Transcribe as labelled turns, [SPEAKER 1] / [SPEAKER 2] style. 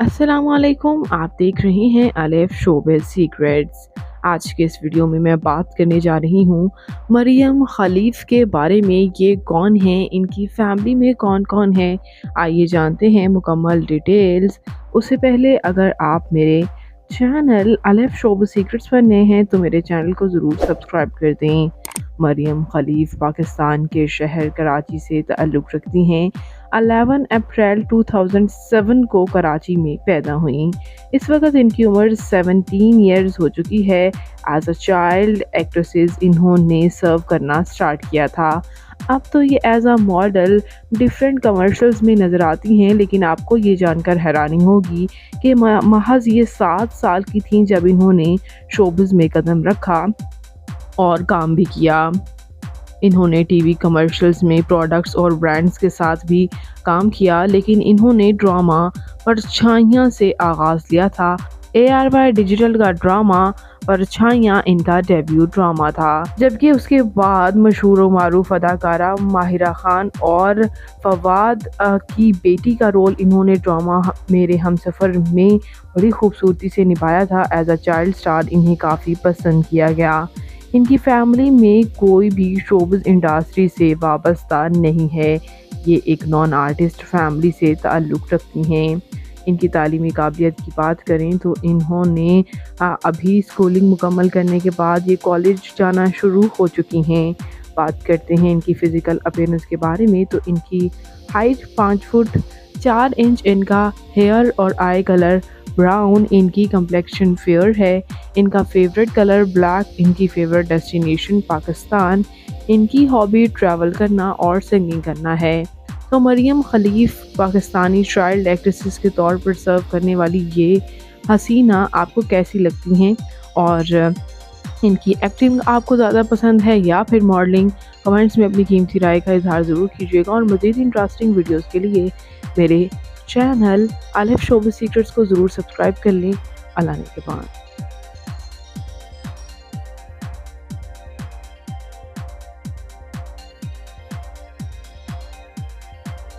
[SPEAKER 1] अस्सलाम वालेकुम। आप देख रहे हैं अलिफ शोबिज़ सीक्रेट्स। आज के इस वीडियो में मैं बात करने जा रही हूँ मरियम खलीफ के बारे में। ये कौन हैं, इनकी फैमिली में कौन कौन है, आइए जानते हैं मुकम्मल डिटेल्स। उससे पहले अगर आप मेरे चैनल अलिफ शोबिज़ सीक्रेट्स पर नए हैं तो मेरे चैनल को ज़रूर सब्सक्राइब कर दें। मरियम खलीफ पाकिस्तान के शहर कराची से ताल्लुक़ रखती हैं। 11 अप्रैल 2007 को कराची में पैदा हुई। इस वक्त इनकी उम्र 17 ईयर्स हो चुकी है। एज अ चाइल्ड एक्ट्रेसेस इन्होंने सर्व करना स्टार्ट किया था। अब तो ये as a model different commercials में नज़र आती हैं, लेकिन आपको ये जानकर हैरानी होगी कि महज ये 7 साल की थीं जब इन्होंने शोबिज़ में कदम रखा और काम भी किया। इन्होंने टीवी कमर्शियल्स में प्रोडक्ट्स और ब्रांड्स के साथ भी काम किया, लेकिन इन्होंने ड्रामा परछाइयाँ से आगाज़ लिया था। ARY डिजिटल का ड्रामा परछाइयाँ इनका डेब्यू ड्रामा था, जबकि उसके बाद मशहूर व मारूफ अदाकारा माहिरा खान और फवाद की बेटी का रोल इन्होंने ड्रामा मेरे हमसफ़र में बड़ी खूबसूरती से निभाया था। एज अ चाइल्ड स्टार इन्हें काफ़ी पसंद किया गया। इनकी फैमिली में कोई भी शोबिज़ इंडस्ट्री से वाबस्ता नहीं है। ये एक नॉन आर्टिस्ट फैमिली से ताल्लुक़ रखती हैं। इनकी तालीमी काबिलियत की बात करें तो इन्होंने अभी स्कूलिंग मुकम्मल करने के बाद ये कॉलेज जाना शुरू हो चुकी हैं। बात करते हैं इनकी फ़िज़िकल अपीयरेंस के बारे में तो इनकी हाइट 5 फुट 4 इंच, इनका हेयर और आई कलर ब्राउन, इनकी कम्प्लेक्शन फेयर है, इनका फेवरेट कलर ब्लैक, इनकी फेवरेट डेस्टिनेशन पाकिस्तान, इनकी हॉबी ट्रैवल करना और सिंगिंग करना है। तो मरियम खलीफ पाकिस्तानी चाइल्ड एक्ट्रेसेस के तौर पर सर्व करने वाली ये हसीना आपको कैसी लगती हैं, और इनकी एक्टिंग आपको ज़्यादा पसंद है या फिर मॉडलिंग? कमेंट्स में अपनी कीमती राय का इजहार ज़रूर कीजिएगा, और मज़ीद इंटरेस्टिंग वीडियोज़ के लिए मेरे चैनल अलिफ शोबिज़ सीक्रेट्स को ज़रूर सब्सक्राइब कर लें। अल्लाह ने के बाद।